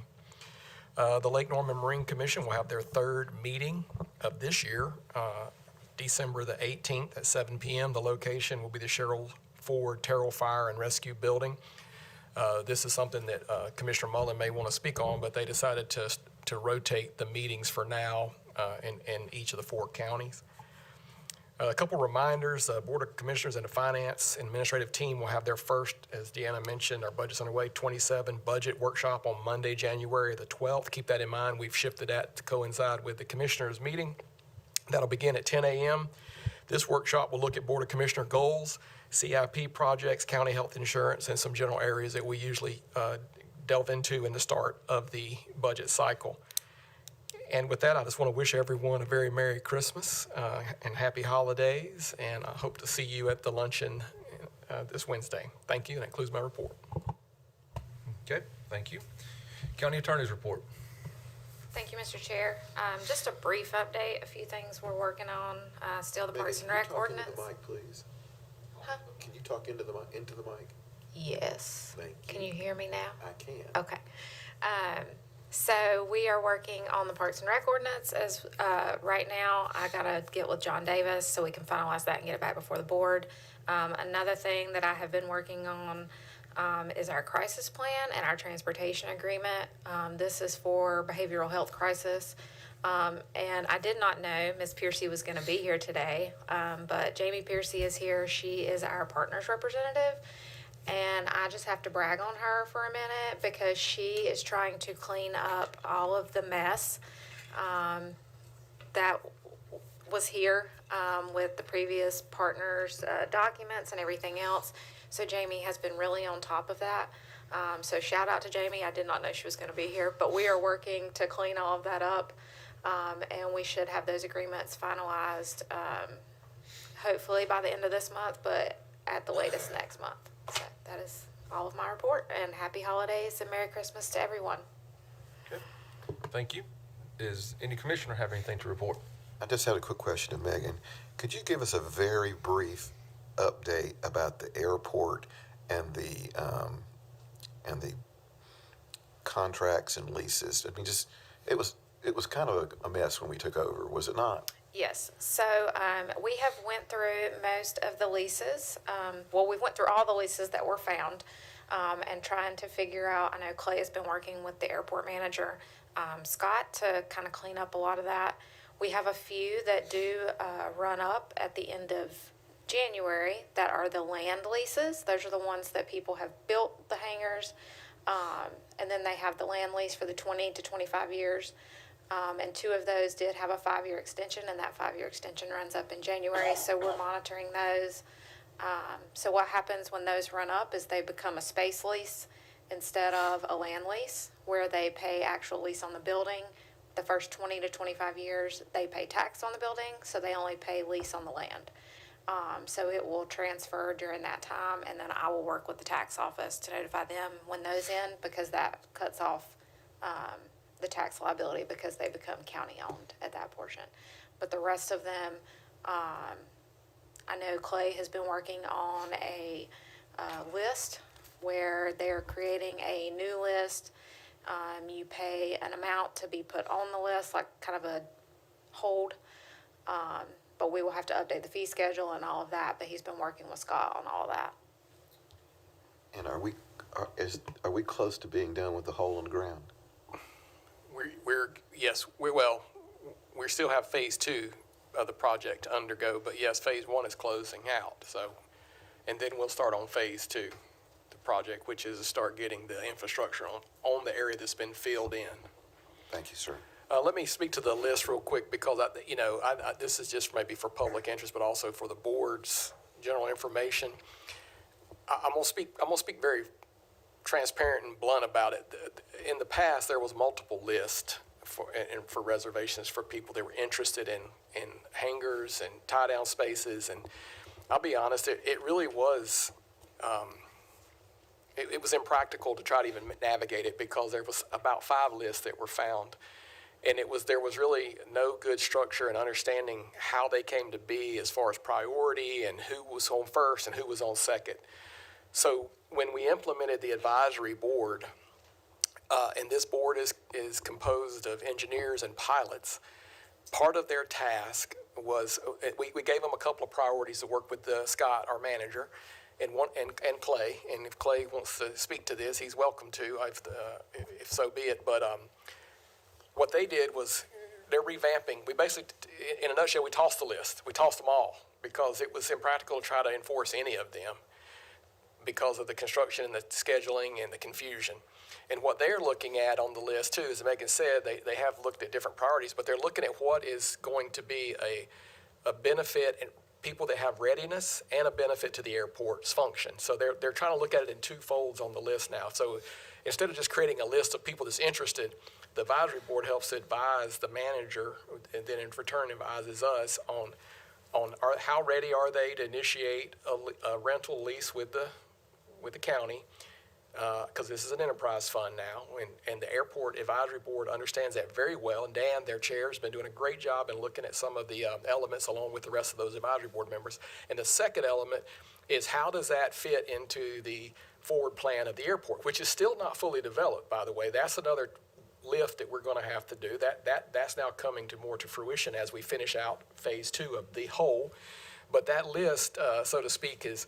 The Lake Norman Marine Commission will have their third meeting of this year, December the 18th at 7 p.m. The location will be the Cheryl Ford Terrell Fire and Rescue Building. This is something that Commissioner Mullen may want to speak on, but they decided to rotate the meetings for now in each of the 4 counties. A couple reminders, Board of Commissioners and the Finance and Administrative Team will have their first, as Deanna mentioned, our budget's underway, 27 budget workshop on Monday, January the 12th. Keep that in mind. We've shifted that to coincide with the Commissioners' meeting. That'll begin at 10 a.m. This workshop will look at Board of Commissioner goals, CIP projects, county health insurance, and some general areas that we usually delve into in the start of the budget cycle. And with that, I just want to wish everyone a very Merry Christmas and Happy Holidays, and I hope to see you at the luncheon this Wednesday. Thank you, and that concludes my report. Okay, thank you. County Attorney's report. Thank you, Mr. Chair. Just a brief update, a few things we're working on, still the Parks and Rec ordinance. Into the mic, please. Huh? Can you talk into the mic? Yes. Thank you. Can you hear me now? I can. Okay. So we are working on the Parks and Rec ordinance as, right now, I gotta get with John Davis so we can finalize that and get it back before the board. Another thing that I have been working on, is our crisis plan and our transportation agreement. This is for behavioral health crisis. And I did not know Ms. Piercy was gonna be here today, but Jamie Piercy is here. She is our partners representative. And I just have to brag on her for a minute because she is trying to clean up all of the mess that was here with the previous partners' documents and everything else. So Jamie has been really on top of that. So shout out to Jamie. I did not know she was going to be here, but we are working to clean all of that up. And we should have those agreements finalized hopefully by the end of this month, but at the latest next month. So that is all of my report, and happy holidays and Merry Christmas to everyone. Okay, thank you. Does any commissioner have anything to report? I just had a quick question to Megan. Could you give us a very brief update about the airport and the contracts and leases? I mean, just it was kind of a mess when we took over, was it not? Yes, so we have went through most of the leases. Well, we went through all the leases that were found and trying to figure out, I know Clay has been working with the airport manager, Scott, to kind of clean up a lot of that. We have a few that do run up at the end of January that are the land leases. Those are the ones that people have built the hangars, and then they have the land lease for the 20 to 25 years. And 2 of those did have a 5-year extension, and that 5-year extension runs up in January, so we're monitoring those. So what happens when those run up is they become a space lease instead of a land lease, where they pay actual lease on the building. The first 20 to 25 years, they pay tax on the building, so they only pay lease on the land. So it will transfer during that time, and then I will work with the tax office to notify them when those end, because that cuts off the tax liability because they become county-owned at that portion. But the rest of them, I know Clay has been working on a list where they're creating a new list. You pay an amount to be put on the list, like kind of a hold. But we will have to update the fee schedule and all of that, but he's been working with Scott on all of that. And are we close to being done with the hole in the ground? We still have phase 2 of the project to undergo, but yes, phase 1 is closing out. So, and then we'll start on phase 2, the project, which is to start getting the infrastructure on the area that's been filled in. Thank you, sir. Let me speak to the list real quick because this is just maybe for public interest, but also for the board's general information. I'm gonna speak very transparent and blunt about it. In the past, there was multiple lists for reservations for people that were interested in hangars and tie-down spaces. And I'll be honest, it really was, it was impractical to try to even navigate it because there was about 5 lists that were found. And there was really no good structure and understanding how they came to be as far as priority and who was on first and who was on second. So when we implemented the advisory board, and this board is composed of engineers and pilots, part of their task was, we gave them a couple of priorities to work with Scott, our manager, and Clay. And if Clay wants to speak to this, he's welcome to, if so be it. But what they did was they're revamping. We basically, in a nutshell, we tossed the list. We tossed them all because it was impractical to try to enforce any of them because of the construction and the scheduling and the confusion. And what they're looking at on the list, too, as Megan said, they have looked at different priorities, but they're looking at what is going to be a benefit and people that have readiness and a benefit to the airport's function. So they're trying to look at it in 2 folds on the list now. So instead of just creating a list of people that's interested, the advisory board helps advise the manager, and then in return advises us on how ready are they to initiate a rental lease with the county, because this is an enterprise fund now, and the airport advisory board understands that very well. And Dan, their chair, has been doing a great job in looking at some of the elements along with the rest of those advisory board members. And the second element is how does that fit into the forward plan of the airport, which is still not fully developed, by the way. That's another lift that we're going to have to do. That's now coming to fruition as we finish out phase 2 of the whole. But that list, so to speak, is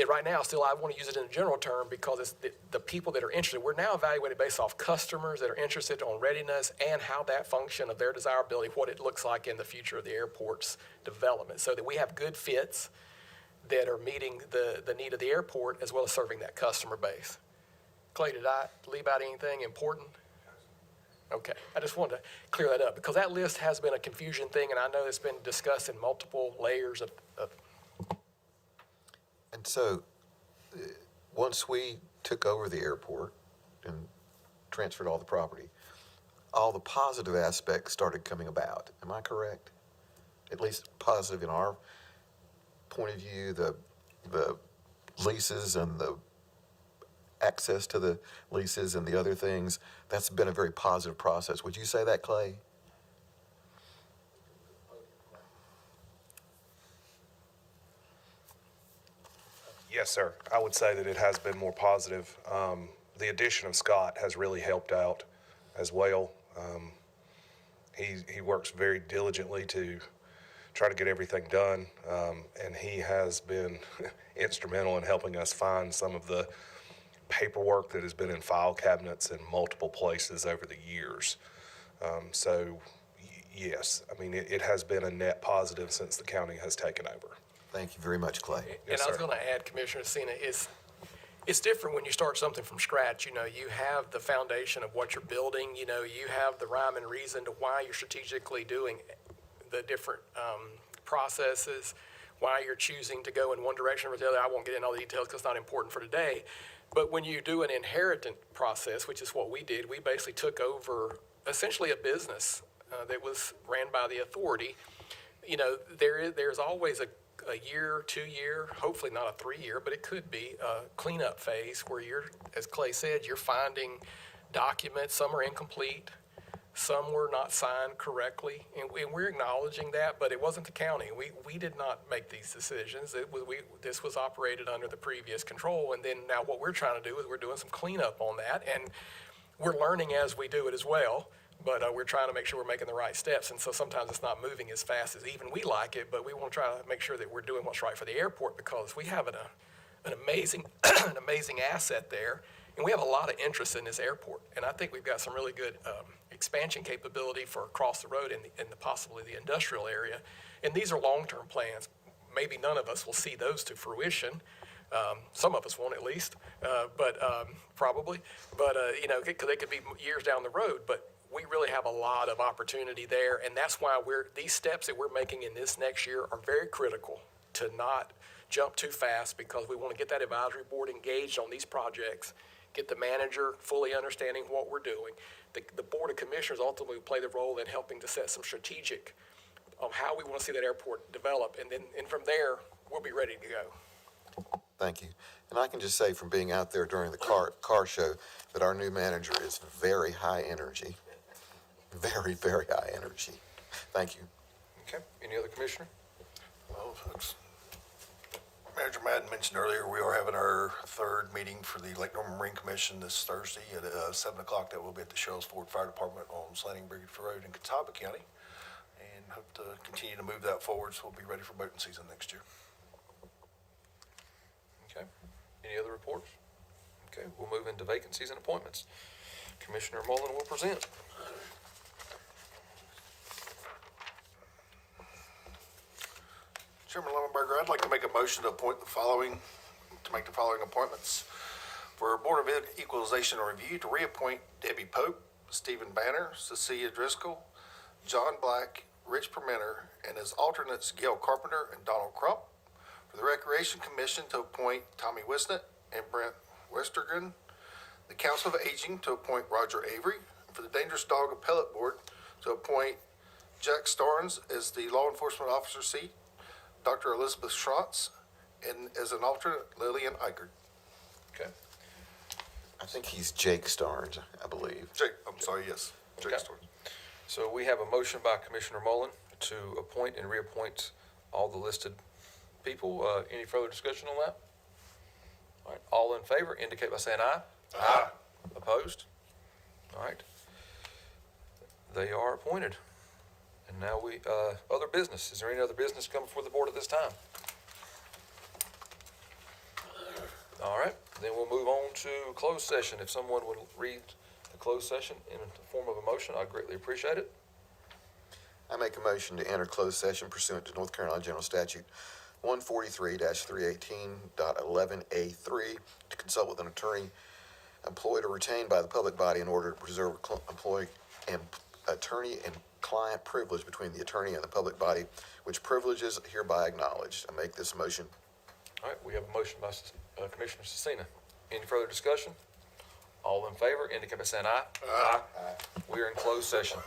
right now still, I want to use it in a general term because it's the people that are interested. We're now evaluated based off customers that are interested on readiness and how that function of their desirability, what it looks like in the future of the airport's development, so that we have good fits that are meeting the need of the airport as well as serving that customer base. Clay, did I leave out anything important? Okay, I just wanted to clear that up because that list has been a confusion thing, and I know it's been discussed in multiple layers of. And so, once we took over the airport and transferred all the property, all the positive aspects started coming about. Am I correct? At least positive in our point of view, the leases and the access to the leases and the other things, that's been a very positive process. Would you say that, Clay? Yes, sir. I would say that it has been more positive. The addition of Scott has really helped out as well. He works very diligently to try to get everything done, and he has been instrumental in helping us find some of the paperwork that has been in file cabinets in multiple places over the years. Yes, I mean, it has been a net positive since the county has taken over. Thank you very much, Clay. And I was going to add, Commissioner Cena, it's different when you start something from scratch. You know, you have the foundation of what you're building. You know, you have the rhyme and reason to why you're strategically doing the different processes, why you're choosing to go in one direction or the other. I won't get into all the details because it's not important for today. But when you do an inheritance process, which is what we did, we basically took over essentially a business that was ran by the authority. You know, there's always a year, 2 year, hopefully not a 3 year, but it could be a cleanup phase where you're, as Clay said, you're finding documents. Some are incomplete, some were not signed correctly, and we're acknowledging that, but it wasn't the county. We did not make these decisions. This was operated under the previous control, and then now what we're trying to do is we're doing some cleanup on that, and we're learning as we do it as well. But we're trying to make sure we're making the right steps, and so sometimes it's not moving as fast as even we like it, but we want to try to make sure that we're doing what's right for the airport because we have an amazing an amazing asset there, and we have a lot of interest in this airport, and I think we've got some really good expansion capability for across the road in possibly the industrial area, and these are long-term plans. Maybe none of us will see those to fruition. Some of us won't, at least, probably. But you know, because they could be years down the road, but we really have a lot of opportunity there, and that's why these steps that we're making in this next year are very critical to not jump too fast because we want to get that advisory board engaged on these projects, get the manager fully understanding what we're doing. The Board of Commissioners ultimately play the role in helping to set some strategic of how we want to see that airport develop, and from there, we'll be ready to go. Thank you. And I can just say from being out there during the car show that our new manager is very high energy. Very, very high energy. Thank you. Okay, any other commissioner? Well, folks, Manager Madden mentioned earlier, we are having our third meeting for the Lake Norman Marine Commission this Thursday at 7 o'clock. That will be at the Shells Ford Fire Department on Slanting Bridge Road in Catawba County. And hope to continue to move that forward so we'll be ready for boating season next year. Okay, any other reports? Okay, we'll move into vacancies and appointments. Commissioner Mullen will present. Chairman Levenberger, I'd like to make a motion to make the following appointments. For Board of Equalization and Review, to reappoint Debbie Pope, Stephen Banner, Cecilia Driscoll, John Black, Rich Permenter, and as alternates Gail Carpenter and Donald Crump. For the Recreation Commission, to appoint Tommy Wisnett and Brent Westergren. The Council of Aging, to appoint Roger Avery. For the Dangerous Dog Appellate Board, to appoint Jack Starnes as the Law Enforcement Officer seat, Dr. Elizabeth Schrantz, and as an alternate, Lillian Eichert. Okay. I think he's Jake Starnes, I believe. Jake, I'm sorry, yes, Jake Okay. Starnes. So we have a motion by Commissioner Mullen to appoint and reappoint all the listed people. Any further discussion on that? All right, all in favor indicate by saying aye. Aye. Opposed? All right. They are appointed. And now other business. Is there any other business coming before the board at this time? All right, then we'll move on to closed session. If someone would read the closed session in the form of a motion, I'd greatly appreciate it. I make a motion to enter closed session pursuant to North Carolina General Statute 143-318.11A3 to consult with an attorney employed or retained by the public body in order to preserve attorney and client privilege between the attorney and the public body, which privilege is hereby acknowledged. I make this motion. All right, we have a motion by Commissioner Cecina. Any further discussion? All in favor indicate by saying aye. Aye. We are in closed session.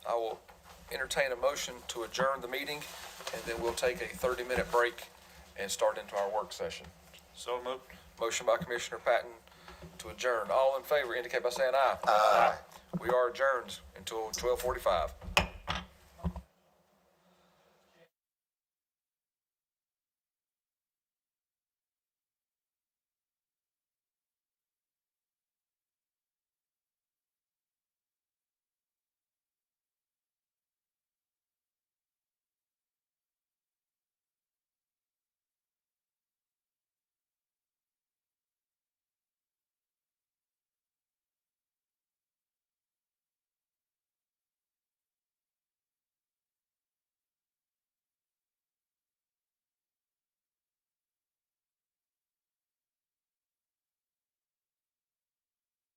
I will entertain a motion to adjourn the meeting, and then we'll take a 30-minute break and start into our work session. So moved. Motion by Commissioner Patton to adjourn. All in favor indicate by saying aye. Aye. We are adjourned until 12:45.